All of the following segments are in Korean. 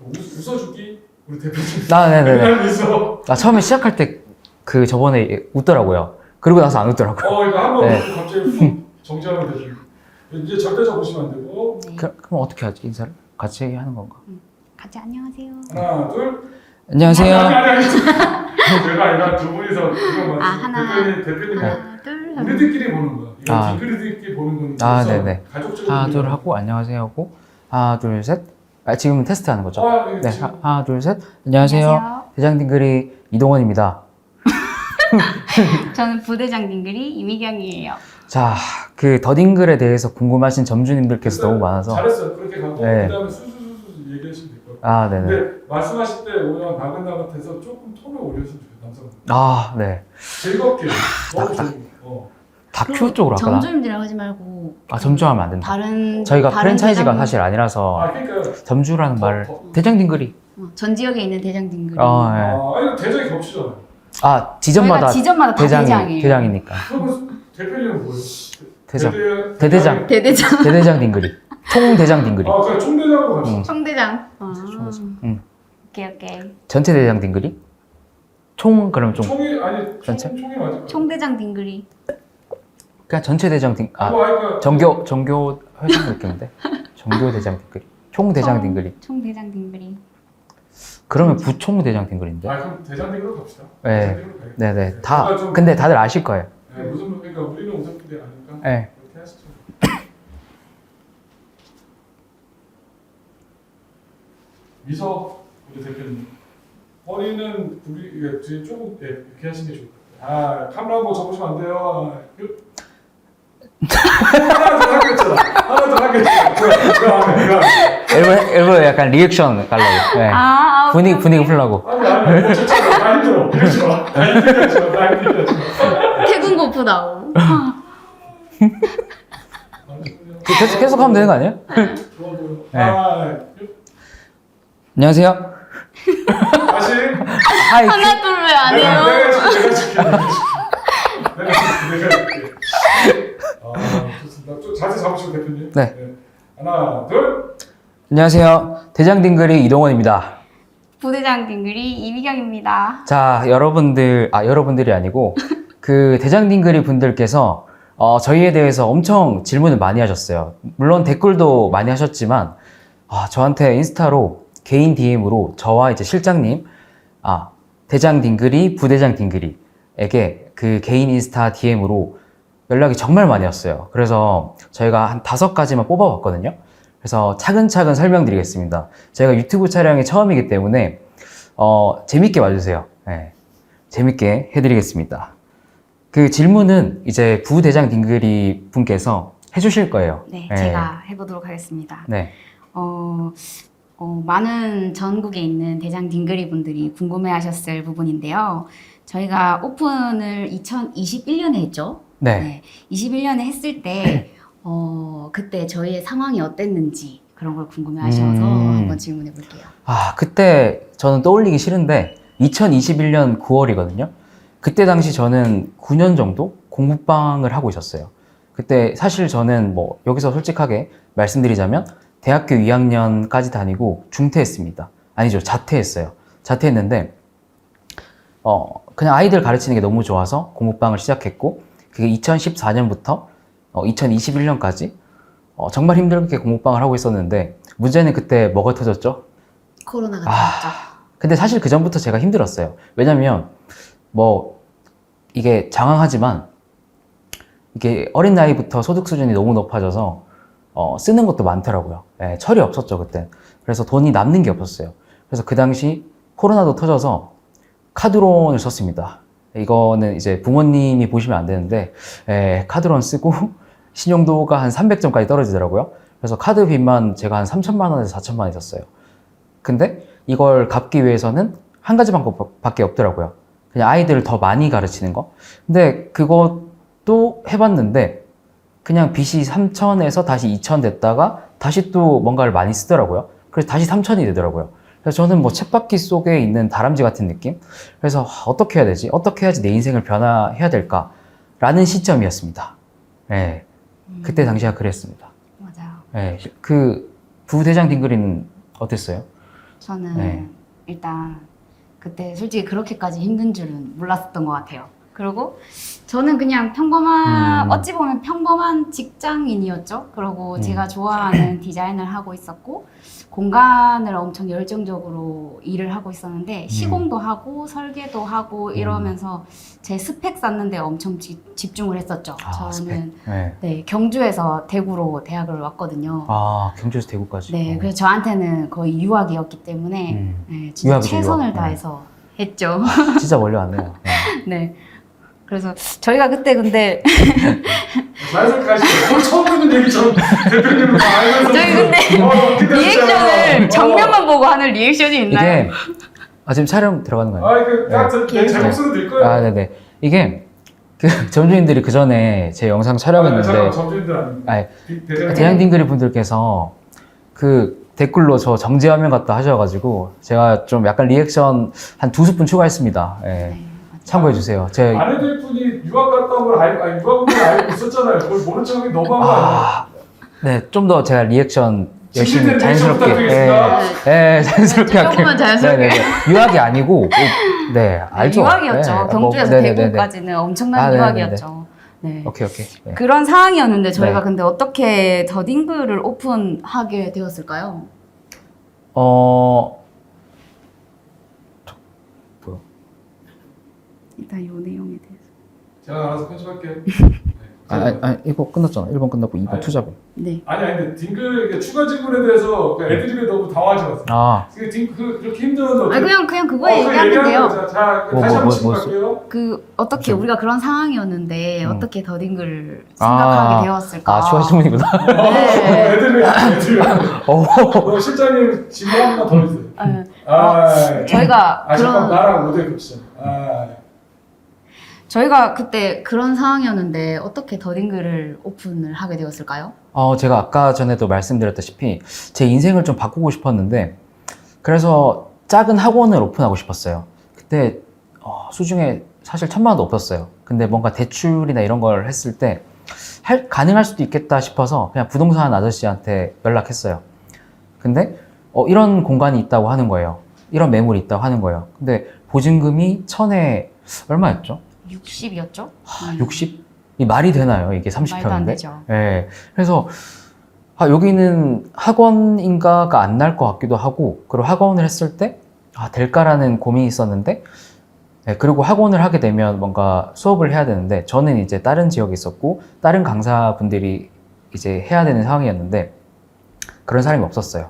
웃어주기 우리 대표님. 네네네. 웃어. 처음에 시작할 때 그 저번에 웃더라고요. 그러고 나서 안 웃더라고요. 이거 한번 네. 갑자기 훅 정지하면 되죠. 이제 절대 잡으시면 안 되고. 네. 그럼 어떻게 하지? 인사를? 같이 하는 건가? 같이 안녕하세요. 하나, 둘. 안녕하세요. 아니. 제가 아니라 두 분이서 이거 하나. 대표님은 하나, 둘. 우리들끼리 보는 거야. 이거 아. 딩그리들끼리 보는 거니까. 네네. 가족적으로. 하나 둘 하고 안녕하세요 하고 하나 둘 셋. 지금 테스트하는 거죠? 네. 네. 하나 둘 셋. 안녕하세요. 대장 딩글이 이동원입니다. 저는 부대장 딩글이 이미경이에요. 자, 그 더딩글에 대해서 궁금하신 점주님들께서 너무 많아서. 잘했어요. 그렇게 가고 네. 그다음에 수수수수 얘기하시면 될 거예요. 네네. 근데 말씀하실 때 오히려 나긋나긋해서 조금 톤을 올려주면 좋겠어요. 남성. 네. 즐겁게. 너무 즐겁게. 다큐 쪽으로 할까? 점주님들이라고 하지 말고 점주하면 안 된다. 다른 저희가 다른 프랜차이즈가 대장- 사실 아니라서 그러니까 점주라는 말을 대장 딩글이. 전 지역에 있는 대장 딩글이 네. 아니 대장이 겹치잖아요. 지점마다 지점마다 다 대장이에요. 대장이니까. 그러면 대표님은 뭐예요? 대장. 대대장. 대대장. 대대장 대대장 딩글이. 총 대장 딩글이. 그냥 총대장으로 갑시다. 총대장. 오케이. 전체 대장 딩글이. 총 그러면 좀 총이 아니 전체? 총이 맞아. 총대장 딩글이. 그냥 전체 대장 딩. 그러니까 정교 회장 느낌인데. 정교 대장 딩글이. 총 대장 딩글이. 총대장 딩글이. 그러면 부총 대장 딩글인데. 그럼 대장님으로 갑시다. 네. 대장님으로 가요. 네네. 뭔가 좀- 근데 다들 아실 거예요. 네, 무슨 그러니까 우리는 우선끼리 아니까 네. 그렇게 하시죠. 미서 우리 대표님 머리는 우리 뒤에 조금 이렇게 하시는 게 좋을 것 같아요. 카메라 한번 접으시면 안 돼요. 하나 더 하겠잖아. 하나 더 하겠잖아. 일부러 약간 리액션 가려고. 네. 분위기 풀려고. 아니 진짜 나 힘들어. 그러지 마. 나 힘들어. 태군 고프다오. 계속 하면 되는 거 아니에요? 좋아 보여. 네. 안녕하세요. 다시. 하이. 하나 둘 왜 안 해요? 내가 줄게. 내가 줄게. 좋습니다. 좀 자세 잡으시고 대표님. 네. 하나, 둘. 안녕하세요. 대장 딩글이 이동원입니다. 부대장 딩글이 이미경입니다. 자, 여러분들이 아니고 그 대장 딩글이 분들께서 저희에 대해서 엄청 질문을 많이 하셨어요. 물론 댓글도 많이 하셨지만 저한테 인스타로 개인 DM으로 저와 이제 실장님 대장 딩글이 부대장 딩글이에게 그 개인 인스타 DM으로 연락이 정말 많이 왔어요. 그래서 저희가 한 5가지만 뽑아봤거든요. 그래서 차근차근 설명드리겠습니다. 제가 유튜브 촬영이 처음이기 때문에 재밌게 봐주세요. 네, 재밌게 해드리겠습니다. 그 질문은 이제 부대장 딩글이 분께서 해주실 거예요. 네, 제가 해보도록 하겠습니다. 네. 많은 전국에 있는 대장 딩그리 분들이 궁금해하셨을 부분인데요. 저희가 오픈을 2021년에 했죠. 네. 21년에 했을 때 그때 저희의 상황이 어땠는지 그런 걸 궁금해하셔서 한번 질문해 볼게요. 그때 저는 떠올리기 싫은데 2021년 9월이거든요. 그때 당시 저는 9년 정도 공부방을 하고 있었어요. 그때 사실 저는 여기서 솔직하게 말씀드리자면 대학교 2학년까지 다니고 중퇴했습니다. 아니죠, 자퇴했어요. 자퇴했는데 그냥 아이들 가르치는 게 너무 좋아서 공부방을 시작했고 그게 2014년부터 2021년까지 정말 힘들게 공부방을 하고 있었는데 문제는 그때 뭐가 터졌죠? 코로나가 터졌죠. 근데 사실 그 전부터 제가 힘들었어요. 왜냐면 이게 장황하지만 이게 어린 나이부터 소득 수준이 너무 높아져서 쓰는 것도 많더라고요. 철이 없었죠 그때. 그래서 돈이 남는 게 없었어요. 그래서 그 당시 코로나도 터져서 카드론을 썼습니다. 이거는 이제 부모님이 보시면 안 되는데 카드론 쓰고 신용도가 한 300점까지 떨어지더라고요. 그래서 카드 빚만 제가 한 3천만 원에서 4천만 원 있었어요. 근데 이걸 갚기 위해서는 한 가지 방법밖에 없더라고요. 그냥 아이들을 더 많이 가르치는 거. 근데 그것도 해봤는데 그냥 빚이 3천에서 다시 2천 됐다가 다시 또 뭔가를 많이 쓰더라고요. 그래서 다시 3천이 되더라고요. 그래서 저는 쳇바퀴 속에 있는 다람쥐 같은 느낌? 그래서 어떻게 해야 되지? 어떻게 해야지 내 인생을 변화해야 될까? 라는 시점이었습니다. 네. 그때 당시가 그랬습니다. 맞아요. 네. 그 부대장 딩그리는 어땠어요? 저는 네. 일단 그때 솔직히 그렇게까지 힘든 줄은 몰랐었던 것 같아요. 그리고 저는 그냥 어찌 보면 평범한 직장인이었죠. 그리고 제가 좋아하는 디자인을 하고 있었고, 공간을 엄청 열정적으로 일을 하고 있었는데, 시공도 하고, 설계도 하고, 이러면서 제 스펙 쌓는 데 엄청 집중을 했었죠. 저는 네, 경주에서 대구로 대학을 왔거든요. 아, 경주에서 대구까지. 네, 그래서 저한테는 거의 유학이었기 때문에 네, 진짜 유학이죠, 최선을 유학. 다해서 했죠. 진짜 멀리 왔네요. 네. 그래서 저희가 그때 근데 자연스럽게 가시죠. 오늘 처음 듣는 얘기처럼 대표님은 다 알면서. 저희 근데 리액션을 정면만 보고 하는 리액션이 있나요? 이게 지금 촬영 들어가는 거예요? 제 목소리 들 거예요. 아, 네네. 이게 그 점주님들이 그 전에 제 영상 촬영했는데 점주님들 아닙니다. 대장 딩그리 분들께서 그 댓글로 저 정지화면 같다 하셔가지고 제가 좀 약간 리액션 한 2스푼 추가했습니다. 예. 네. 참고해 주세요. 제 아내들 분이 유학 갔다 온 걸 유학 온 걸 알고 있었잖아요. 그걸 모른 척하기 너무한 거 아니에요? 네, 좀 더 제가 리액션 열심히 리액션 자연스럽게 부탁드리겠습니다. 자연스럽게 할게요. 조금만 자연스럽게. 네네네. 유학이 아니고 네, 알죠. 유학이었죠. 네, 경주에서 네네네네. 대구까지는 엄청난 유학이었죠. 네. 오케이. 네. 그런 상황이었는데 저희가 네. 근데 어떻게 더딩글을 오픈하게 되었을까요? 일단 이 내용에 대해서. 제가 알아서 편집할게요. 이거 끝났잖아. 1번 끝났고 2번 아니. 투자분. 네. 근데 딩글 추가 지분에 대해서 애드립에 너무 당황하지 마세요. 그렇게 힘들었는데 그냥 그거 얘기하면 돼요. 자, 다시 한번 질문할게요. 어떻게 우리가 그런 상황이었는데 어떻게 더딩글을 생각하게 되었을까? 추가 질문이구나. 네. 애드립. 실장님 질문 한 번 더 해주세요. 저희가 잠깐 나랑 모델 겹치잖아. 저희가 그때 그런 상황이었는데 어떻게 더딩글을 오픈을 하게 되었을까요? 제가 아까 전에도 말씀드렸다시피 제 인생을 좀 바꾸고 싶었는데 그래서 작은 학원을 오픈하고 싶었어요. 그때 수중에 사실 1,000만 원도 없었어요. 근데 뭔가 대출이나 이런 걸 했을 때 가능할 수도 있겠다 싶어서 그냥 부동산 아저씨한테 연락했어요. 근데 이런 공간이 있다고 하는 거예요. 이런 매물이 있다고 하는 거예요. 근데 보증금이 1,000에 얼마였죠? 60이었죠? 60? 이 말이 되나요? 이게 말도 안 30평인데? 되죠. 네. 그래서 여기는 학원인가가 안 날 것 같기도 하고, 그리고 학원을 했을 때 될까라는 고민이 있었는데, 네, 그리고 학원을 하게 되면 뭔가 수업을 해야 되는데, 저는 이제 다른 지역에 있었고 다른 강사분들이 이제 해야 되는 상황이었는데 그런 사람이 없었어요.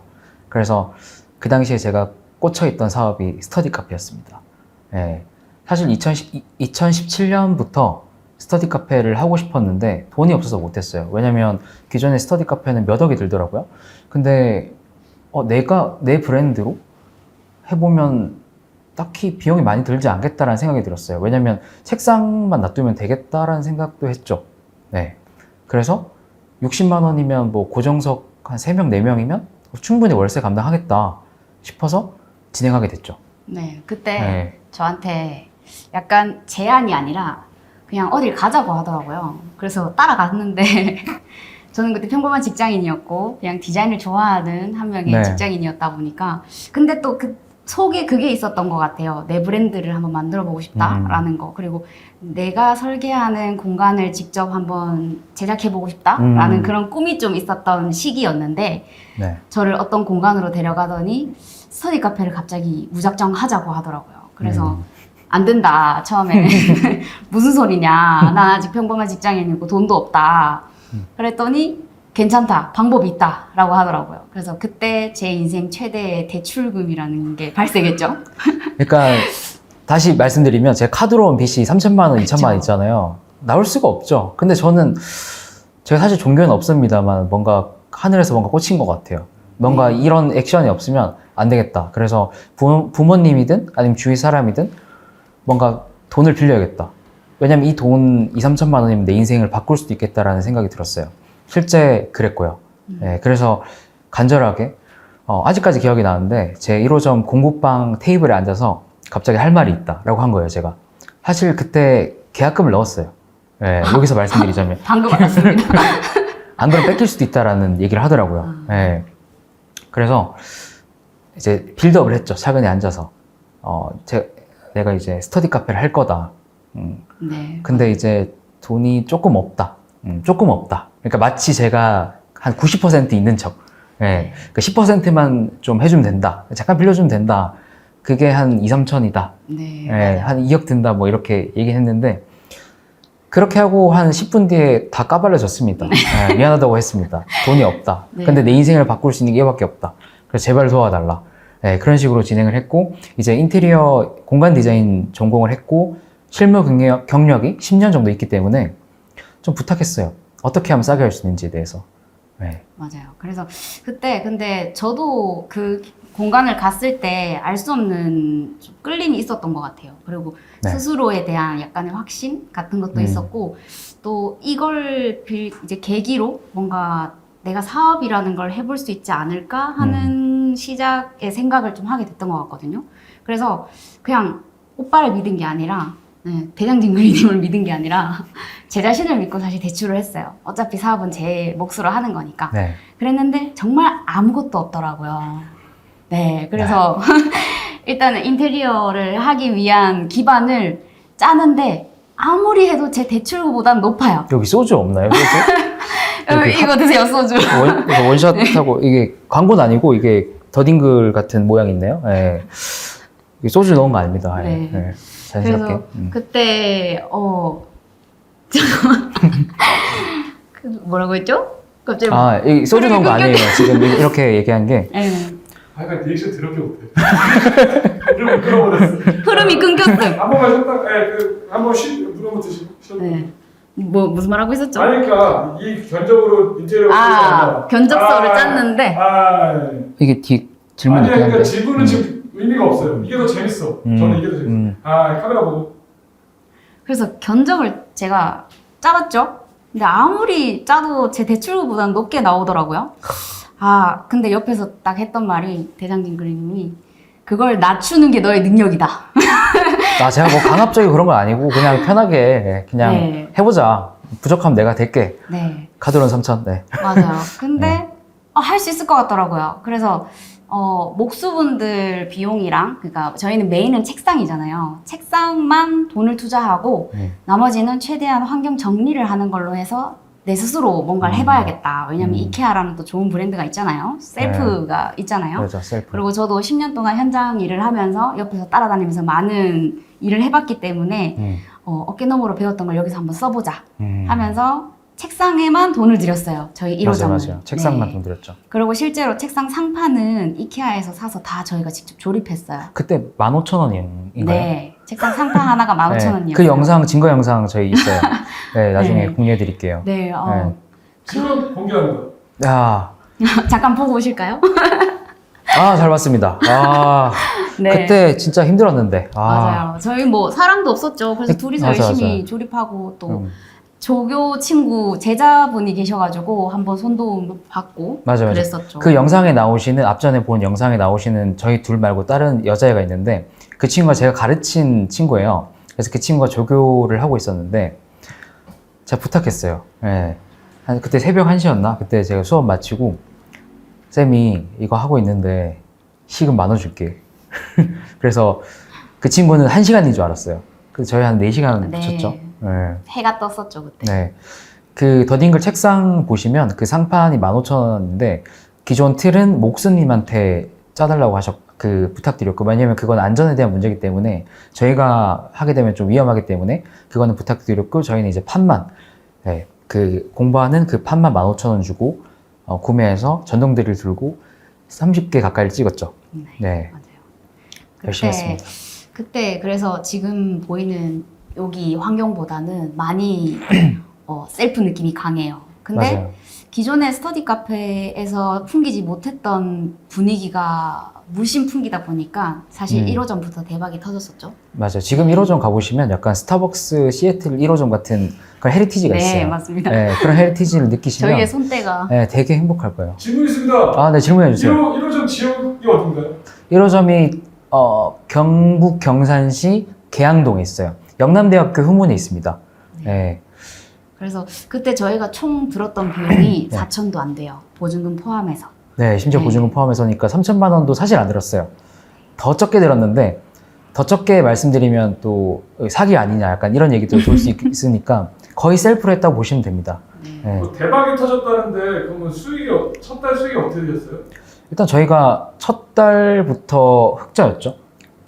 그래서 그 당시에 제가 꽂혀있던 사업이 스터디 카페였습니다. 네. 사실 2017년부터 스터디 카페를 하고 싶었는데 돈이 없어서 못했어요. 왜냐면 기존의 스터디 카페는 몇 억이 들더라고요. 근데 내가 내 브랜드로 해보면 딱히 비용이 많이 들지 않겠다라는 생각이 들었어요. 왜냐면 책상만 놔두면 되겠다라는 생각도 했죠. 네. 그래서 60만 원이면 뭐 고정석 한 3명, 4명이면 충분히 월세 감당하겠다 싶어서 진행하게 됐죠. 네, 그때 네. 저한테 약간 제안이 아니라 그냥 어딜 가자고 하더라고요. 그래서 따라갔는데 저는 그때 평범한 직장인이었고 그냥 디자인을 좋아하는 한 명의 네. 직장인이었다 보니까 근데 또 그 속에 그게 있었던 것 같아요. 내 브랜드를 한번 만들어 보고 싶다라는 거. 그리고 내가 설계하는 공간을 직접 한번 제작해 보고 싶다라는 그런 꿈이 좀 있었던 시기였는데 네. 저를 어떤 공간으로 데려가더니 스터디 카페를 갑자기 무작정 하자고 하더라고요. 그래서 안 된다, 처음에. 무슨 소리냐. 난 아직 평범한 직장인이고 돈도 없다. 그랬더니 괜찮다, 방법이 있다 라고 하더라고요. 그래서 그때 제 인생 최대의 대출금이라는 게 발생했죠. 그러니까 다시 말씀드리면 제 카드로 온 빚이 3,000만 원, 2,000만 원 있잖아요. 나올 수가 없죠. 근데 저는 제가 사실 종교는 없습니다만 뭔가 하늘에서 뭔가 꽂힌 것 같아요. 뭔가 이런 액션이 없으면 안 되겠다. 그래서 부모님이든 아니면 주위 사람이든 뭔가 돈을 빌려야겠다. 왜냐면 이 돈 2,3천만 원이면 내 인생을 바꿀 수도 있겠다라는 생각이 들었어요. 실제 그랬고요. 네, 그래서 간절하게 아직까지 기억이 나는데 제 1호점 공구방 테이블에 앉아서 갑자기 할 말이 있다라고 한 거예요. 제가 사실 그때 계약금을 넣었어요. 네, 여기서 말씀드리자면 방금 알았습니다. 안 그러면 뺏길 수도 있다라는 얘기를 하더라고요. 네, 그래서 이제 빌드업을 했죠. 차근히 앉아서. 내가 이제 스터디 카페를 할 거다. 네. 근데 이제 돈이 조금 없다. 조금 없다. 그러니까 마치 제가 한 90% 있는 척. 예. 그 10%만 좀 해주면 된다. 잠깐 빌려주면 된다. 그게 한 2, 3천이다. 네. 예, 맞아요. 한 2억 든다. 뭐 이렇게 얘기했는데 그렇게 하고 한 10분 뒤에 다 까발려졌습니다. 예, 미안하다고 했습니다. 돈이 없다. 네. 근데 내 인생을 바꿀 수 있는 게 이거밖에 없다. 그래서 제발 도와달라. 예, 그런 식으로 진행을 했고 이제 인테리어 공간 디자인 전공을 했고 실무 경력이 10년 정도 있기 때문에 좀 부탁했어요. 어떻게 하면 싸게 할 수 있는지에 대해서. 네. 맞아요. 그래서 그때 근데 저도 그 공간을 갔을 때 알 수 없는 좀 끌림이 있었던 것 같아요. 그리고 네. 스스로에 대한 약간의 확신 같은 것도 있었고 또 이걸 이제 계기로 뭔가 내가 사업이라는 걸 해볼 수 있지 않을까 하는 시작의 생각을 좀 하게 됐던 것 같거든요. 그래서 그냥 오빠를 믿은 게 아니라 대장진 그리님을 믿은 게 아니라 제 자신을 믿고 사실 대출을 했어요. 어차피 사업은 제 몫으로 하는 거니까. 네. 그랬는데 정말 아무것도 없더라고요. 네, 그래서 일단은 인테리어를 하기 위한 기반을 짜는데 아무리 해도 제 대출보단 높아요. 여기 소주 없나요? 소주? 이거 드세요, 소주. 원샷하고 이게 광고는 아니고 이게 더딩글 같은 모양이 있네요. 예. 이게 소주 넣은 거 아닙니다. 예. 네. 예. 자연스럽게. 그래서 그때 잠깐만 그 뭐라고 했죠? 갑자기 이 소주 넣은 거 아니에요. 지금 이렇게 얘기한 게. 네. 약간 리액션 더럽게 못해. 흐름을 끊어버렸어. 흐름이 끊겼음. 한 번만 쉬었다, 한번 물 한번 드시고 쉬었다. 네. 뭐 무슨 말 하고 있었죠? 아니, 그러니까 이 견적으로 인테리어 견적서를 짰는데 이게 질문이 아니, 있긴 그러니까 한데. 질문은 지금 의미가 없어요. 이게 더 재밌어. 저는 이게 더 재밌어. 카메라 보고. 그래서 견적을 제가 짜봤죠. 근데 아무리 짜도 제 대출보다는 높게 나오더라고요. 근데 옆에서 딱 했던 말이 대장진 그림이 그걸 낮추는 게 너의 능력이다. 제가 뭐 강압적이고 그런 건 아니고 그냥 편하게 그냥 네. 해보자. 부족하면 내가 될게. 네, 카드론 3천. 네. 맞아요. 근데 할 수 있을 것 같더라고요. 그래서 목수분들 비용이랑 그러니까 저희는 메인은 책상이잖아요. 책상만 돈을 투자하고 나머지는 최대한 환경 정리를 하는 걸로 해서 내 스스로 뭔가를 해봐야겠다. 왜냐면 이케아라는 또 좋은 브랜드가 있잖아요. 셀프가 있잖아요. 그렇죠. 셀프. 그리고 저도 10년 동안 현장 일을 하면서 옆에서 따라다니면서 많은 일을 해봤기 때문에 어깨너머로 배웠던 걸 여기서 한번 써보자 하면서 책상에만 돈을 들였어요. 저희 1호점은. 맞아요. 책상만 돈 들였죠. 그리고 실제로 책상 상판은 이케아에서 사서 다 저희가 직접 조립했어요. 그때 15,000원인가요? 네. 책상 상판 하나가 15,000원이었어요. 그 영상, 증거 영상 저희 있어요. 네, 나중에 네. 공유해 드릴게요. 네. 지금 공개하는 거. 야, 잠깐 보고 오실까요? 잘 봤습니다. 네. 그때 진짜 힘들었는데. 맞아요. 저희 뭐 사람도 없었죠. 그래서 둘이서 맞아, 열심히 맞아. 조립하고 또 조교 친구 제자분이 계셔가지고 한번 손도움 받고 맞아요. 그랬었죠. 그 영상에 나오시는 앞전에 본 영상에 나오시는 저희 둘 말고 다른 여자애가 있는데 그 친구가 제가 가르친 친구예요. 그래서 그 친구가 조교를 하고 있었는데 제가 부탁했어요. 네. 그때 새벽 1시였나? 그때 제가 수업 마치고 쌤이 이거 하고 있는데 시급 10,000원 줄게. 그래서 그 친구는 1시간인 줄 알았어요. 그래서 저희 한 4시간 네. 붙였죠. 네. 해가 떴었죠 그때. 네. 그 더딩글 책상 보시면 그 상판이 15,000원인데 기존 틀은 목수님한테 짜달라고 부탁드렸고, 왜냐면 그건 안전에 대한 문제이기 때문에 저희가 하게 되면 좀 위험하기 때문에 그거는 부탁드렸고, 저희는 이제 판만, 그 공부하는 그 판만 15,000원 주고 구매해서 전동드릴 들고 30개 가까이를 찍었죠. 네. 맞아요. 열심히 했습니다. 그때 그래서 지금 보이는 여기 환경보다는 많이 셀프 느낌이 강해요. 근데 맞아요. 기존의 스터디 카페에서 풍기지 못했던 분위기가 물씬 풍기다 보니까 사실 1호점부터 대박이 터졌었죠. 맞아요. 지금 1호점 가보시면 약간 스타벅스 시애틀 1호점 같은 그런 헤리티지가 있어요. 네, 맞습니다. 네, 그런 헤리티지를 느끼시면 저희의 손때가 되게 행복할 거예요. 질문 있습니다. 네, 질문해 주세요. 1호점 지역이 어딘가요? 1호점이 경북 경산시 계양동에 있어요. 영남대학교 후문에 있습니다. 네. 그래서 그때 저희가 총 들었던 비용이 4천도 안 돼요. 보증금 포함해서. 네, 심지어 네. 보증금 포함해서니까 3천만 원도 사실 안 들었어요. 더 적게 들었는데 더 적게 말씀드리면 또 사기 아니냐 약간 이런 얘기도 돌 수 있으니까 거의 셀프로 했다고 보시면 됩니다. 네. 뭐 대박이 터졌다는데 그러면 첫 달 수익이 어떻게 되셨어요? 일단 저희가 첫 달부터 흑자였죠.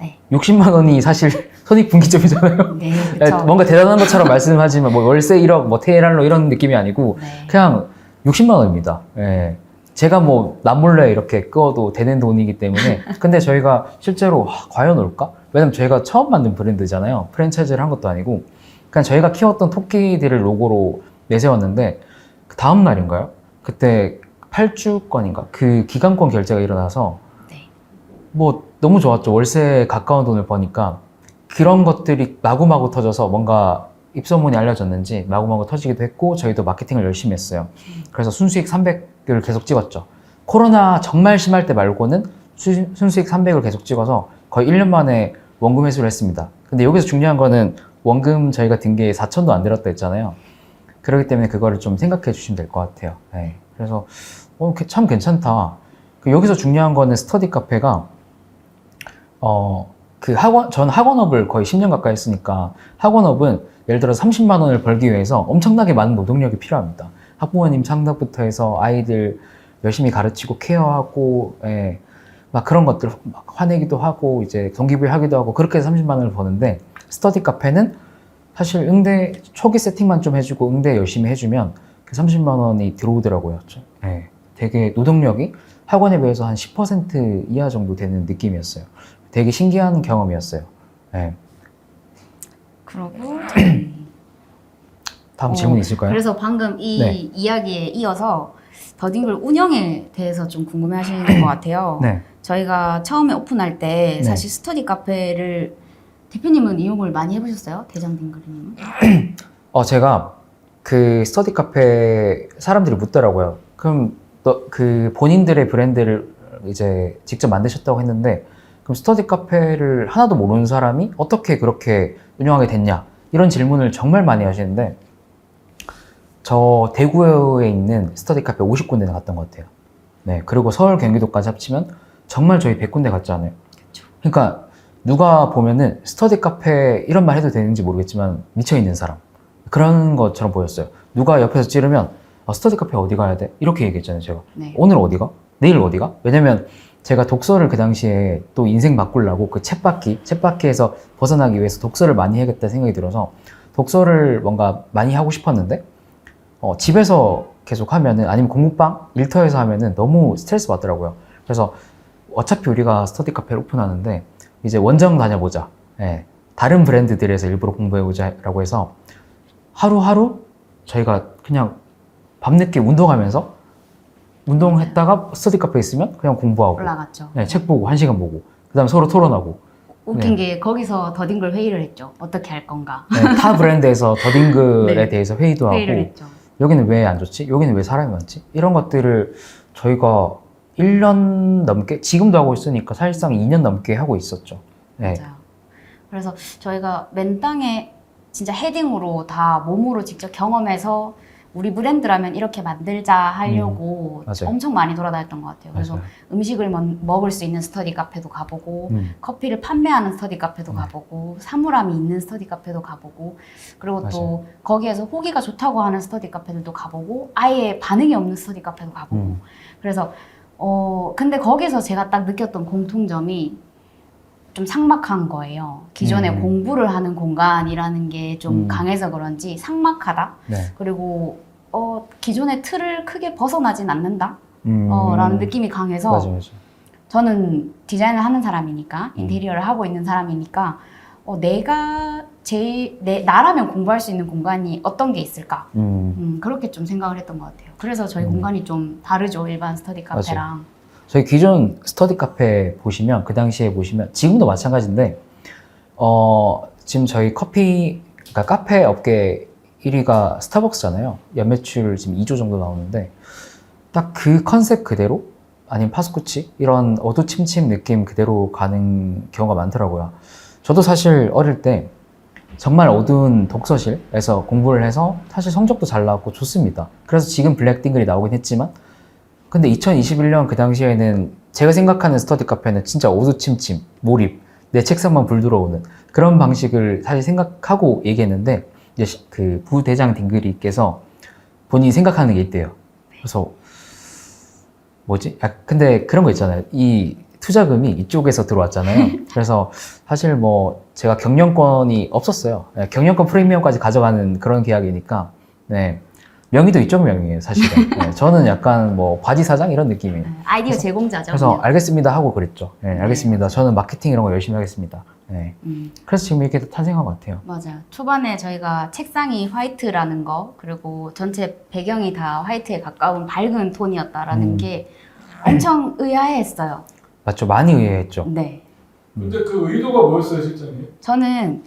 네. 60만 원이 사실 손익분기점이잖아요. 네, 그렇죠. 뭔가 대단한 것처럼 말씀하지만 뭐 월세 1억, 뭐 테헤란로 이런 느낌이 아니고 네. 그냥 60만 원입니다. 예. 제가 뭐 남몰래 이렇게 끄어도 되는 돈이기 때문에 근데 저희가 실제로 과연 올까? 왜냐면 저희가 처음 만든 브랜드잖아요. 프랜차이즈를 한 것도 아니고 그냥 저희가 키웠던 토끼들을 로고로 내세웠는데 그 다음 날인가요? 그때 8주권인가? 그 기간권 결제가 일어나서 네. 뭐 너무 좋았죠. 월세에 가까운 돈을 버니까 그런 것들이 마구마구 터져서 뭔가 입소문이 알려졌는지 마구마구 터지기도 했고 저희도 마케팅을 열심히 했어요. 그래서 순수익 300을 계속 찍었죠. 코로나 정말 심할 때 말고는 순수익 300을 계속 찍어서 거의 1년 만에 원금 회수를 했습니다. 근데 여기서 중요한 거는 원금 저희가 든 게 4천도 안 들었다 했잖아요. 그렇기 때문에 그거를 좀 생각해 주시면 될 것 같아요. 네. 그래서 참 괜찮다. 여기서 중요한 거는 스터디 카페가 전 학원업을 거의 10년 가까이 했으니까 학원업은 예를 들어 30만 원을 벌기 위해서 엄청나게 많은 노동력이 필요합니다. 학부모님 창답부터 해서 아이들 열심히 가르치고 케어하고 예, 막 그런 것들 막 화내기도 하고 이제 동기부여 하기도 하고 그렇게 해서 30만 원을 버는데 스터디 카페는 사실 응대 초기 세팅만 좀 해주고 응대 열심히 해주면 그 30만 원이 들어오더라고요. 예, 되게 노동력이 학원에 비해서 한 10% 이하 정도 되는 느낌이었어요. 되게 신기한 경험이었어요. 예. 그러고 다음 질문 있을까요? 그래서 방금 이 네. 이야기에 이어서 더딩글 운영에 대해서 좀 궁금해하시는 것 같아요. 네. 저희가 처음에 오픈할 때 네. 사실 스터디 카페를 대표님은 이용을 많이 해보셨어요? 대장딩글님은? 제가 그 스터디 카페 사람들이 묻더라고요. 그럼 그 본인들의 브랜드를 이제 직접 만드셨다고 했는데 그럼 스터디 카페를 하나도 모르는 사람이 어떻게 그렇게 운영하게 됐냐 이런 질문을 정말 많이 하시는데 저 대구에 있는 스터디 카페 50군데나 갔던 것 같아요. 네, 그리고 서울 경기도까지 합치면 정말 저희 100군데 갔잖아요. 그러니까 누가 보면은 스터디 카페 이런 말 해도 되는지 모르겠지만 미쳐있는 사람 그런 것처럼 보였어요. 누가 옆에서 찌르면 스터디 카페 어디 가야 돼? 이렇게 얘기했잖아요. 제가 네. 오늘 어디가? 내일 어디가? 왜냐면 제가 독서를 그 당시에 또 인생 바꾸려고 그 챗바퀴에서 벗어나기 위해서 독서를 많이 해야겠다 생각이 들어서 독서를 뭔가 많이 하고 싶었는데 집에서 계속 하면은 아니면 공부방 일터에서 하면은 너무 스트레스 받더라고요. 그래서 어차피 우리가 스터디 카페를 오픈하는데 이제 원정 다녀보자. 예, 다른 브랜드들에서 일부러 공부해보자 라고 해서 하루하루 저희가 그냥 밤늦게 운동하면서 운동했다가 스터디 카페에 있으면 그냥 공부하고 올라갔죠. 네, 책 보고 1시간 보고 그 다음에 서로 토론하고 웃긴 네. 게 거기서 더딩글 회의를 했죠. 어떻게 할 건가 네, 타 브랜드에서 더딩글에 네. 대해서 회의도 하고 회의를 했죠. 여기는 왜 안 좋지? 여기는 왜 사람이 많지? 이런 것들을 저희가 1년 넘게 지금도 하고 있으니까 사실상 2년 넘게 하고 있었죠. 네. 맞아요. 그래서 저희가 맨땅에 진짜 헤딩으로 다 몸으로 직접 경험해서 우리 브랜드라면 이렇게 만들자 하려고 맞아요. 엄청 많이 돌아다녔던 것 같아요. 그래서 맞아요. 음식을 먹을 수 있는 스터디 카페도 가보고 커피를 판매하는 스터디 카페도 가보고 사물함이 있는 스터디 카페도 가보고 그리고 맞아요. 또 거기에서 후기가 좋다고 하는 스터디 카페들도 가보고 아예 반응이 없는 스터디 카페도 가보고 그래서 근데 거기서 제가 딱 느꼈던 공통점이 좀 삭막한 거예요. 기존에 공부를 하는 공간이라는 게 좀 강해서 그런지 삭막하다. 네. 그리고 기존의 틀을 크게 벗어나진 않는다. 라는 느낌이 강해서 맞아요. 저는 디자인을 하는 사람이니까 인테리어를 하고 있는 사람이니까 내가 나라면 공부할 수 있는 공간이 어떤 게 있을까? 그렇게 좀 생각을 했던 것 같아요. 그래서 저희 공간이 좀 다르죠. 일반 스터디 카페랑. 저희 기존 스터디 카페 보시면 그 당시에 보시면 지금도 마찬가지인데 지금 저희 그러니까 카페 업계 1위가 스타벅스잖아요. 연매출 지금 2조 정도 나오는데 딱 그 컨셉 그대로 아니면 파스쿠치 이런 어두침침 느낌 그대로 가는 경우가 많더라고요. 저도 사실 어릴 때 정말 어두운 독서실에서 공부를 해서 사실 성적도 잘 나왔고 좋습니다. 그래서 지금 블랙딩글이 나오긴 했지만 근데 2021년 그 당시에는 제가 생각하는 스터디 카페는 진짜 오두침침, 몰입, 내 책상만 불 들어오는 그런 방식을 사실 생각하고 얘기했는데 이제 그 부대장 딩그리께서 본인이 생각하는 게 있대요. 그래서 뭐지? 근데 그런 거 있잖아요. 이 투자금이 이쪽에서 들어왔잖아요. 그래서 사실 뭐 제가 경영권이 없었어요. 네, 경영권 프리미엄까지 가져가는 그런 계약이니까 네. 명의도 이쪽 명의예요, 사실은. 네, 저는 약간 뭐 바지 사장 이런 느낌이에요. 아이디어 제공자죠. 그래서 그냥. 알겠습니다 하고 그랬죠. 네, 알겠습니다. 저는 마케팅 이런 거 열심히 하겠습니다. 네. 그래서 지금 이렇게 탄생한 것 같아요. 맞아요. 초반에 저희가 책상이 화이트라는 거, 그리고 전체 배경이 다 화이트에 가까운 밝은 톤이었다라는 게 엄청 의아해했어요. 맞죠? 많이 의외했죠. 네. 근데 그 의도가 뭐였어요, 실장님? 저는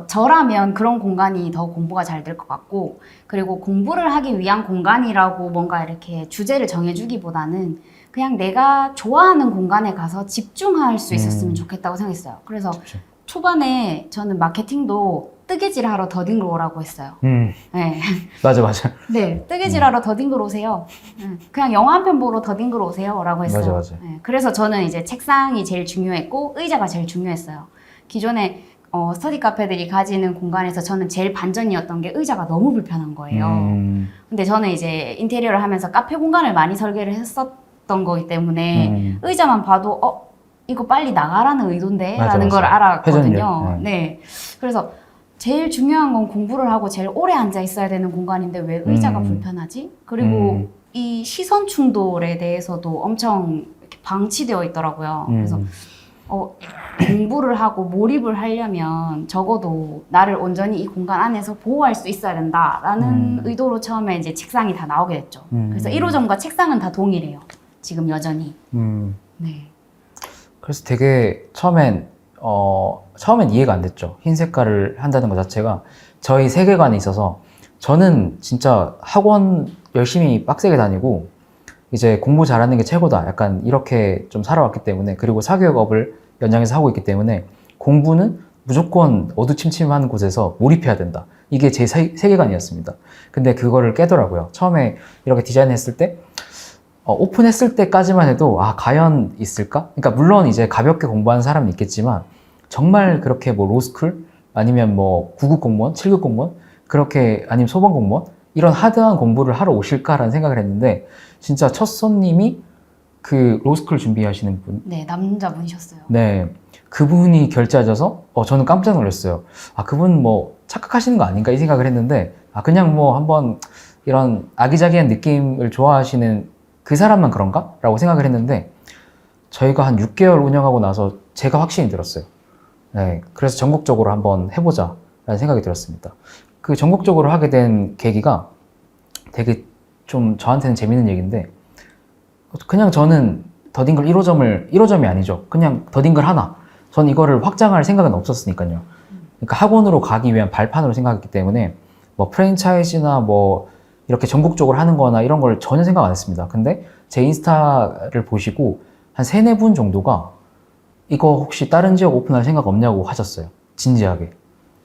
저라면 그런 공간이 더 공부가 잘 될 것 같고, 그리고 공부를 하기 위한 공간이라고 뭔가 이렇게 주제를 정해주기보다는 그냥 내가 좋아하는 공간에 가서 집중할 수 있었으면 좋겠다고 생각했어요. 그래서 그쵸. 초반에 저는 마케팅도 뜨개질 하러 더딩글 오라고 했어요. 네. 맞아, 맞아. 네, 뜨개질 하러 더딩글 오세요. 그냥 영화 한 편 보러 더딩글 오세요. 라고 했어요. 맞아. 네, 그래서 저는 이제 책상이 제일 중요했고, 의자가 제일 중요했어요. 기존에 스터디 카페들이 가지는 공간에서 저는 제일 반전이었던 게 의자가 너무 불편한 거예요. 근데 저는 이제 인테리어를 하면서 카페 공간을 많이 설계를 했었던 거기 때문에 의자만 봐도 이거 빨리 나가라는 의도인데? 맞아, 라는 맞아. 걸 알았거든요. 회전력. 네. 그래서 제일 중요한 건 공부를 하고 제일 오래 앉아 있어야 되는 공간인데 왜 의자가 불편하지? 그리고 이 시선 충돌에 대해서도 엄청 이렇게 방치되어 있더라고요. 그래서 공부를 하고 몰입을 하려면 적어도 나를 온전히 이 공간 안에서 보호할 수 있어야 된다라는 의도로 처음에 이제 책상이 다 나오게 됐죠. 그래서 1호점과 책상은 다 동일해요. 지금 여전히. 네. 그래서 되게 처음엔 이해가 안 됐죠. 흰 색깔을 한다는 것 자체가 저희 세계관에 있어서 저는 진짜 학원 열심히 빡세게 다니고 이제 공부 잘하는 게 최고다. 약간 이렇게 좀 살아왔기 때문에 그리고 사교육업을 연장해서 하고 있기 때문에 공부는 무조건 어두침침한 곳에서 몰입해야 된다. 이게 제 세계관이었습니다. 근데 그거를 깨더라고요. 처음에 이렇게 디자인했을 때 오픈했을 때까지만 해도 과연 있을까? 그러니까 물론 이제 가볍게 공부하는 사람은 있겠지만 정말 그렇게 뭐 로스쿨 아니면 뭐 9급 공무원, 7급 공무원 그렇게 아니면 소방 공무원 이런 하드한 공부를 하러 오실까라는 생각을 했는데 진짜 첫 손님이 그 로스쿨 준비하시는 분. 네, 남자분이셨어요. 네. 그분이 결제하셔서 저는 깜짝 놀랐어요. 그분 뭐 착각하시는 거 아닌가 이 생각을 했는데 그냥 뭐 한번 이런 아기자기한 느낌을 좋아하시는 그 사람만 그런가? 라고 생각을 했는데 저희가 한 6개월 운영하고 나서 제가 확신이 들었어요. 네, 그래서 전국적으로 한번 해보자 라는 생각이 들었습니다. 그 전국적으로 하게 된 계기가 되게 좀 저한테는 재밌는 얘기인데 그냥 저는 더딩글 1호점이 아니죠. 그냥 더딩글 하나. 전 이거를 확장할 생각은 없었으니까요. 그러니까 학원으로 가기 위한 발판으로 생각했기 때문에 뭐 프랜차이즈나 뭐 이렇게 전국적으로 하는 거나 이런 걸 전혀 생각 안 했습니다. 근데 제 인스타를 보시고 한 3-4분 정도가 이거 혹시 다른 지역 오픈할 생각 없냐고 하셨어요. 진지하게.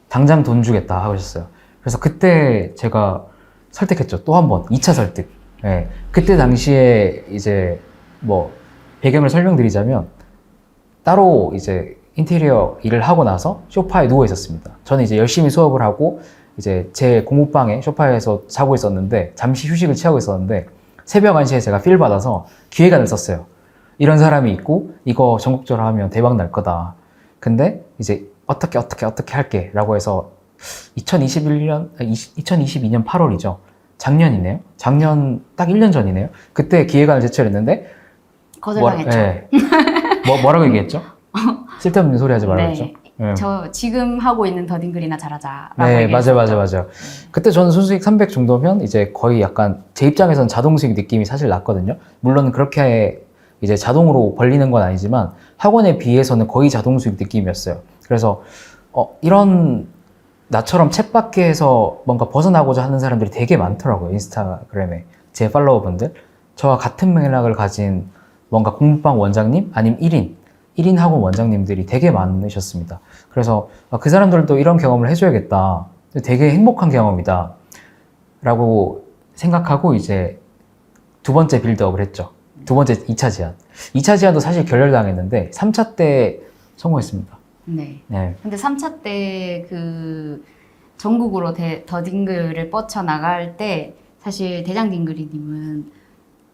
당장 돈 주겠다 하셨어요. 그래서 그때 제가 설득했죠. 또 한 번, 2차 설득. 네. 그때 당시에 이제 뭐 배경을 설명드리자면 따로 이제 인테리어 일을 하고 나서 소파에 누워 있었습니다. 저는 이제 열심히 수업을 하고 이제 제 공부방에 소파에서 자고 있었는데 잠시 휴식을 취하고 있었는데 새벽 1시에 제가 필 받아서 기획안을 썼어요. 이런 사람이 있고 이거 전국적으로 하면 대박 날 거다. 근데 이제 어떻게 할게 라고 해서 2022년 8월이죠. 작년이네요. 작년 딱 1년 전이네요. 그때 기획안을 제출했는데 거절당했죠. 뭐라고 얘기했죠? 쓸데없는 소리 하지 말라고 했죠. 네. 네. 저 지금 하고 있는 더딩글이나 잘하자라고 네, 얘기했었죠. 맞아요. 그때 저는 순수익 300 정도면 이제 거의 약간 제 입장에서는 자동수익 느낌이 사실 났거든요. 물론 그렇게 이제 자동으로 벌리는 건 아니지만 학원에 비해서는 거의 자동수익 느낌이었어요. 그래서 이런 나처럼 챗바퀴에서 뭔가 벗어나고자 하는 사람들이 되게 많더라고요. 인스타그램에. 제 팔로워분들. 저와 같은 맥락을 가진 뭔가 공부방 원장님 아니면 1인 학원 원장님들이 되게 많으셨습니다. 그래서 그 사람들도 이런 경험을 해줘야겠다. 되게 행복한 경험이다. 라고 생각하고 이제 두 번째 빌드업을 했죠. 두 번째 2차 제안. 2차 제안도 사실 결렬당했는데 3차 때 성공했습니다. 네. 네. 근데 3차 때 그 전국으로 더딩글을 뻗쳐나갈 때 사실 대장딩글이님은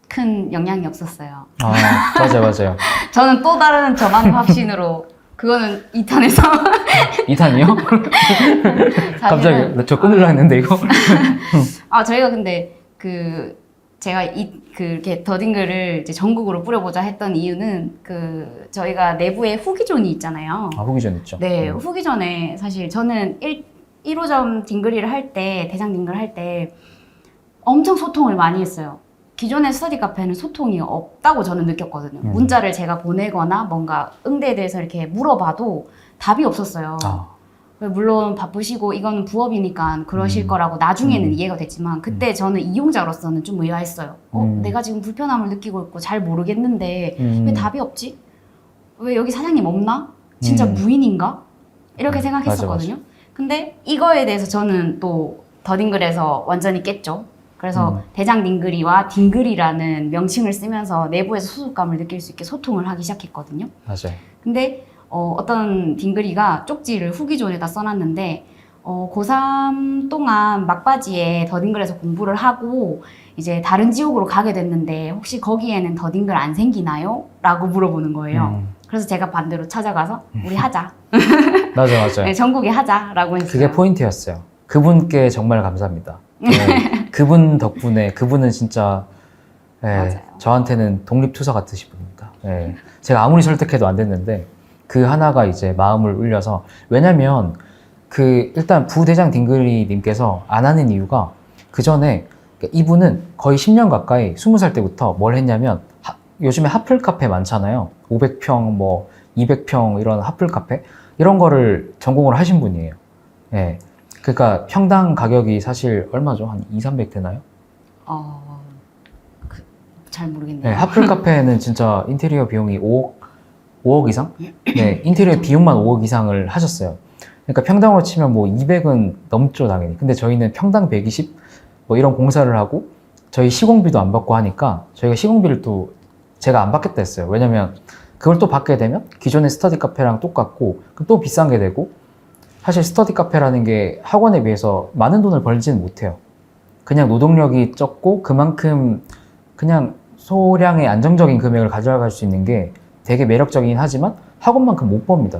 큰 영향이 없었어요. 아, 맞아요. 저는 또 다른 저만의 확신으로 그거는 2탄에서 2탄이요? 갑자기 저 끊으려 했는데 이거. 저희가 근데 제가 이렇게 더딩글을 이제 전국으로 뿌려보자 했던 이유는 저희가 내부에 후기존이 있잖아요. 아, 후기전 있죠. 네, 후기전에 사실 저는 1호점 딩글이를 할 때, 대장 딩글 할 때 엄청 소통을 많이 했어요. 기존의 스터디 카페는 소통이 없다고 저는 느꼈거든요. 문자를 제가 보내거나 뭔가 응대에 대해서 이렇게 물어봐도 답이 없었어요. 아, 물론 바쁘시고 이건 부업이니까 그러실 거라고 나중에는 이해가 됐지만 그때 저는 이용자로서는 좀 의아했어요. 내가 지금 불편함을 느끼고 있고 잘 모르겠는데 왜 답이 없지? 왜 여기 사장님 없나? 진짜 무인인가? 이렇게 생각했었거든요. 맞아. 근데 이거에 대해서 저는 또 더딩글에서 완전히 깼죠. 그래서 대장 딩글이와 딩글이라는 명칭을 쓰면서 내부에서 소속감을 느낄 수 있게 소통을 하기 시작했거든요. 맞아요. 근데 어떤 딩글이가 쪽지를 후기존에다 써놨는데 고3 동안 막바지에 더딩글에서 공부를 하고 이제 다른 지역으로 가게 됐는데 혹시 거기에는 더딩글 안 생기나요? 라고 물어보는 거예요. 그래서 제가 반대로 찾아가서 우리 하자. 맞아요. 네, 전국에 하자라고 했어요. 그게 포인트였어요. 그분께 정말 감사합니다. 네, 그분 덕분에 그분은 진짜 맞아요. 저한테는 독립투사 같으신 분입니다. 제가 아무리 설득해도 안 됐는데 그 하나가 이제 마음을 울려서 왜냐면 일단 부대장 딩글이님께서 안 하는 이유가 그 전에 이분은 거의 10년 가까이 20살 때부터 뭘 했냐면 요즘에 핫플 카페 많잖아요. 500평 뭐 200평 이런 핫플 카페 이런 거를 전공을 하신 분이에요. 그러니까 평당 가격이 사실 얼마죠? 한 200-300 되나요? 잘 모르겠네요. 네, 핫플 카페는 진짜 인테리어 비용이 5억 이상? 네, 인테리어 비용만 5억 이상을 하셨어요. 그러니까 평당으로 치면 뭐 200은 넘죠, 당연히. 근데 저희는 평당 120? 뭐 이런 공사를 하고 저희 시공비도 안 받고 하니까 저희가 시공비를 또 제가 안 받겠다 했어요. 왜냐면 그걸 또 받게 되면 기존의 스터디 카페랑 똑같고 그럼 또 비싼 게 되고 사실 스터디 카페라는 게 학원에 비해서 많은 돈을 벌지는 못해요. 그냥 노동력이 적고 그만큼 그냥 소량의 안정적인 금액을 가져갈 수 있는 게 되게 매력적이긴 하지만 학원만큼 못 법니다.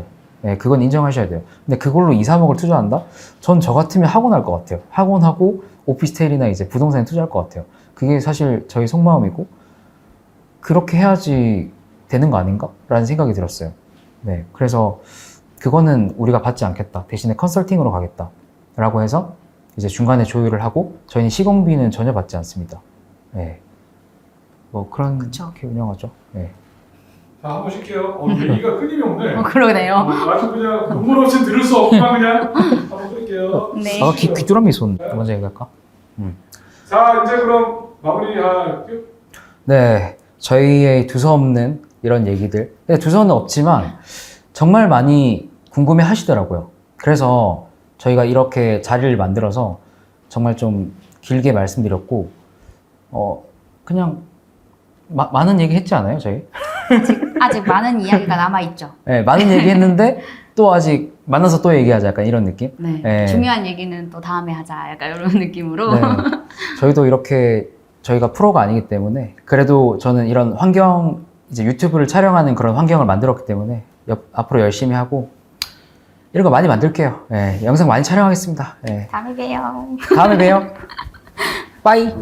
그건 인정하셔야 돼요. 근데 그걸로 2-3억을 투자한다? 전 저 같으면 학원 할 것 같아요. 학원하고 오피스텔이나 이제 부동산에 투자할 것 같아요. 그게 사실 저희 속마음이고 그렇게 해야지 되는 거 아닌가? 라는 생각이 들었어요. 그래서 그거는 우리가 받지 않겠다. 대신에 컨설팅으로 가겠다. 라고 해서 이제 중간에 조율을 하고 저희는 시공비는 전혀 받지 않습니다. 뭐 그렇게 운영하죠. 자, 한번 쉴게요. 얘기가 끊임이 없네. 그러네요. 아주 그냥 눈물 없이 들을 수 없구나 그냥. 한번 끌게요. 네. 귀뚜라미 손 먼저 얘기할까? 자, 이제 그럼 마무리할게요. 네, 저희의 두서없는 이런 얘기들. 두서는 없지만 정말 많이 궁금해 하시더라고요. 그래서 저희가 이렇게 자리를 만들어서 정말 좀 길게 말씀드렸고, 그냥 많은 얘기 했지 않아요, 저희? 아직 많은 이야기가 남아있죠. 네, 많은 얘기 했는데 또 아직 만나서 또 얘기하자 약간 이런 느낌? 네. 중요한 얘기는 또 다음에 하자 약간 이런 느낌으로. 네. 저희도 이렇게 저희가 프로가 아니기 때문에 그래도 저는 이런 환경, 이제 유튜브를 촬영하는 그런 환경을 만들었기 때문에 앞으로 열심히 하고 이런 거 많이 만들게요. 영상 많이 촬영하겠습니다. 다음에 봬요. 다음에 봬요. 빠이.